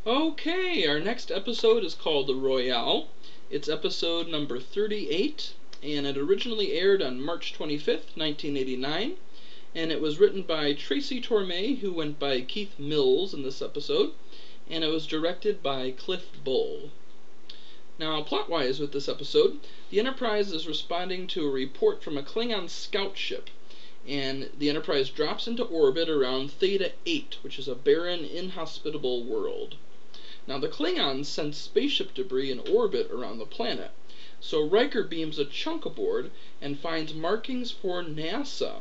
Okay, our next episode is called The Royale. It's episode number 38, and it originally aired on March 25th, 1989, and it was written by Tracy Torme, who went by Keith Mills in this episode, and it was directed by Cliff Bull. Now, plot-wise with this episode, the Enterprise is responding to a report from a Klingon scout ship, and the Enterprise drops into orbit around Theta 8, which is a barren, inhospitable world. Now, the Klingons sense spaceship debris in orbit around the planet, so Riker beams a chunk aboard and finds markings for NASA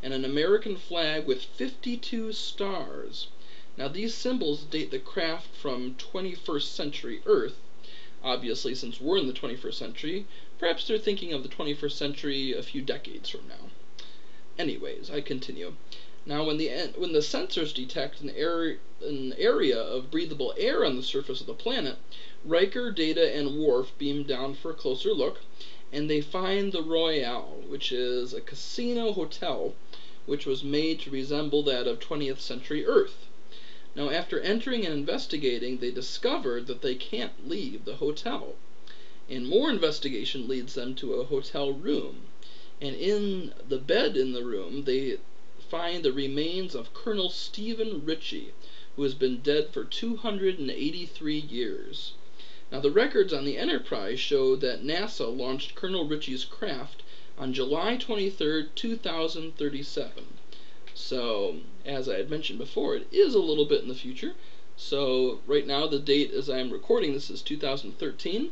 and an American flag with 52 stars. Now, these symbols date the craft from 21st century Earth. Obviously, since we're in the 21st century, perhaps they're thinking of the 21st century a few decades from now. Anyways, I continue. Now, when the sensors detect an area of breathable air on the surface of the planet, Riker, Data, and Worf beam down for a closer look, and they find the Royale, which is a casino hotel which was made to resemble that of 20th century Earth. Now, after entering and investigating, they discovered that they can't leave the hotel. And more investigation leads them to a hotel room. And in the bed in the room, they find the remains of Colonel Stephen Ritchie, who has been dead for 283 years. Now, the records on the Enterprise show that NASA launched Colonel Ritchie's craft on July 23, 2037. So, as I had mentioned before, it is a little bit in the future. So, right now, the date as I'm recording this is 2013.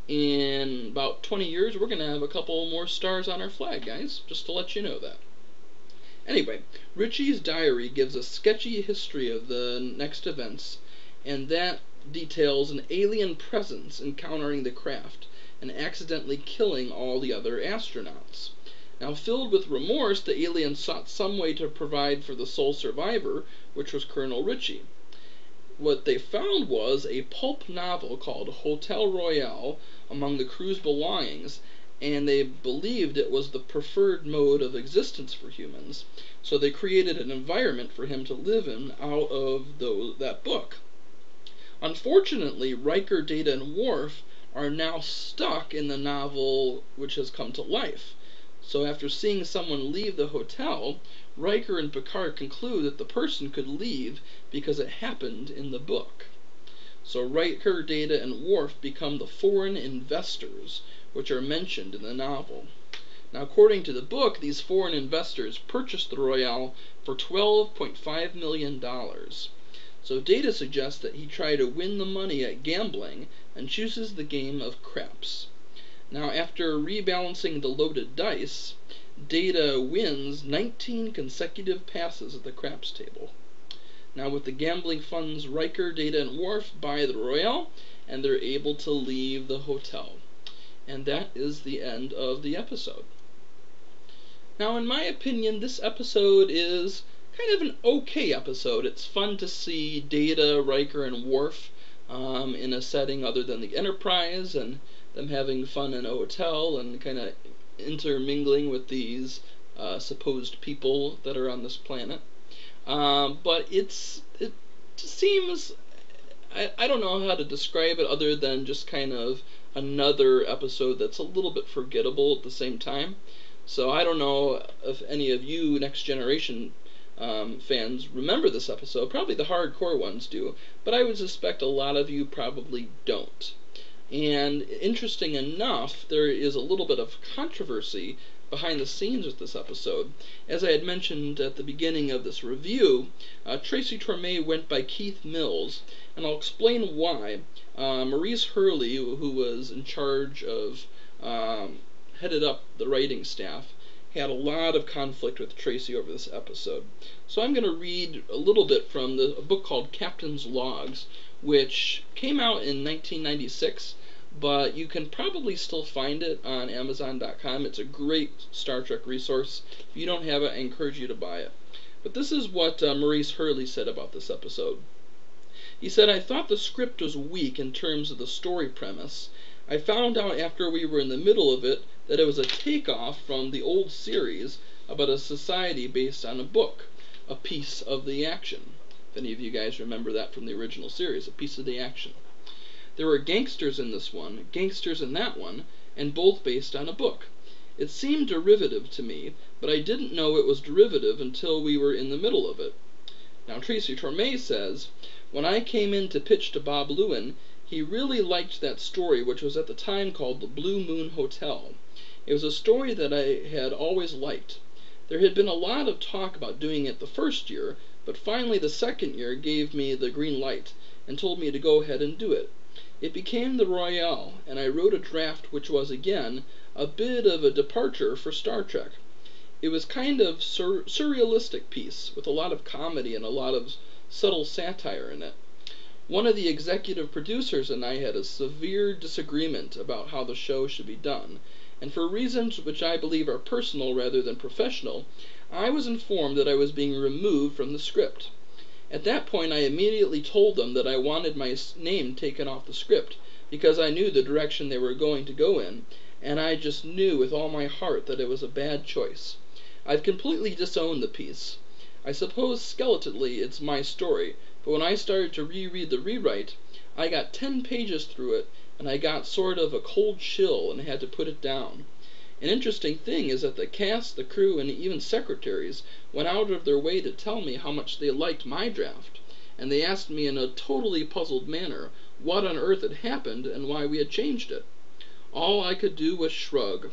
In about 20 years, we're going to have a couple more stars on our flag, guys, just to let you know that. Anyway, Ritchie's diary gives a sketchy history of the next events, and that details an alien presence encountering the craft and accidentally killing all the other astronauts. Now, filled with remorse, the aliens sought some way to provide for the sole survivor, which was Colonel Ritchie. What they found was a pulp novel called Hotel Royale among the crew's belongings, and they believed it was the preferred mode of existence for humans, so they created an environment for him to live in out of that book. Unfortunately, Riker, Data, and Worf are now stuck in the novel which has come to life. So after seeing someone leave the hotel, Riker and Picard conclude that the person could leave because it happened in the book. So Riker, Data, and Worf become the foreign investors, which are mentioned in the novel. Now, according to the book, these foreign investors purchased the Royale for $12.5 million. So Data suggests that he try to win the money at gambling and chooses the game of craps. Now, after rebalancing the loaded dice, Data wins 19 consecutive passes at the craps table. Now, with the gambling funds, Riker, Data, and Worf buy the Royale, and they're able to leave the hotel. And that is the end of the episode. Now, in my opinion, this episode is kind of an okay episode. It's fun to see Data, Riker, and Worf in a setting other than the Enterprise, and them having fun in a hotel and kind of intermingling with these supposed people that are on this planet. But it just seems, I don't know how to describe it other than just kind of another episode that's a little bit forgettable at the same time. So I don't know if any of you Next Generation fans remember this episode. Probably the hardcore ones do, but I would suspect a lot of you probably don't. And interesting enough, there is a little bit of controversy behind the scenes with this episode. As I had mentioned at the beginning of this review, Tracy Torme went by Keith Mills, and I'll explain why. Maurice Hurley, who was in charge of, headed up the writing staff, had a lot of conflict with Tracy over this episode. So I'm going to read a little bit from a book called Captain's Logs, which came out in 1996, but you can probably still find it on Amazon.com. It's a great Star Trek resource. If you don't have it, I encourage you to buy it. But this is what Maurice Hurley said about this episode. He said, "I thought the script was weak in terms of the story premise. I found out after we were in the middle of it that it was a takeoff from the old series about a society based on a book, a piece of the action. any of you guys remember that from the original series, a piece of the action. There were gangsters in this one, gangsters in that one, and both based on a book. It seemed derivative to me, but I didn't know it was derivative until we were in the middle of it. Now, Tracy Torme says, when I came in to pitch to Bob Lewin, he really liked that story, which was at the time called The Blue Moon Hotel. It was a story that I had always liked. There had been a lot of talk about doing it the first year, but finally the second year gave me the green light and told me to go ahead and do it. It became the Royale, and I wrote a draft which was, again, a bit of a departure for Star Trek. It was kind of surrealistic piece, with a lot of comedy and a lot of subtle satire in it. One of the executive producers and I had a severe disagreement about how the show should be done, and for reasons which I believe are personal rather than professional, I was informed that I was being removed from the script. At that point I immediately told them that I wanted my name taken off the script, because I knew the direction they were going to go in, and I just knew with all my heart that it was a bad choice. I've completely disowned the piece. I suppose skeletally it's my story, but when I started to reread the rewrite, I got 10 pages through it, and I got sort of a cold chill and had to put it down. An interesting thing is that the cast, the crew, and even secretaries went out of their way to tell me how much they liked my draft, and they asked me in a totally puzzled manner what on earth had happened and why we had changed it. All I could do was shrug.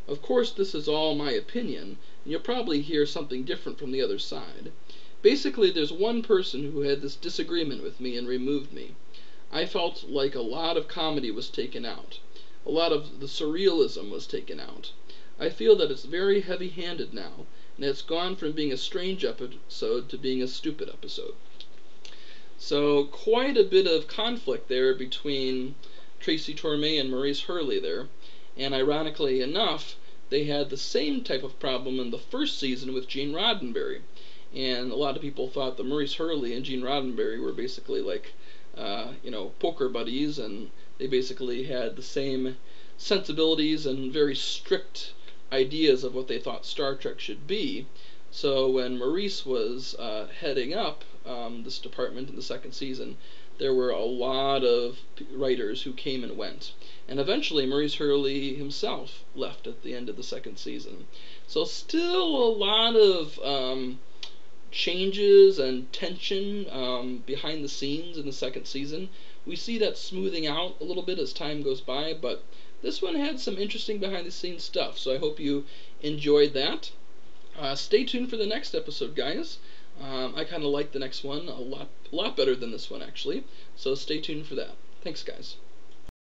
Of course this is all my opinion, and you'll probably hear something different from the other side. Basically, there's one person who had this disagreement with me and removed me. I felt like a lot of comedy was taken out. A lot of the surrealism was taken out. I feel that it's very heavy-handed now, and it's gone from being a strange episode to being a stupid episode. So, quite a bit of conflict there between Tracy Torme and Maurice Hurley there, and ironically enough, they had the same type of problem in the first season with Gene Roddenberry, and a lot of people thought that Maurice Hurley and Gene Roddenberry were basically like, poker buddies, and they basically had the same sensibilities and very strict ideas of what they thought Star Trek should be. So when Maurice was heading up this department in the second season, there were a lot of writers who came and went. And eventually Maurice Hurley himself left at the end of the second season. So still a lot of changes and tension behind the scenes in the second season. We see that smoothing out a little bit as time goes by, but this one had some interesting behind the scenes stuff, so I hope you enjoyed that. Stay tuned for the next episode, guys. I kind of like the next one a lot better than this one, actually, so stay tuned for that. Thanks, guys.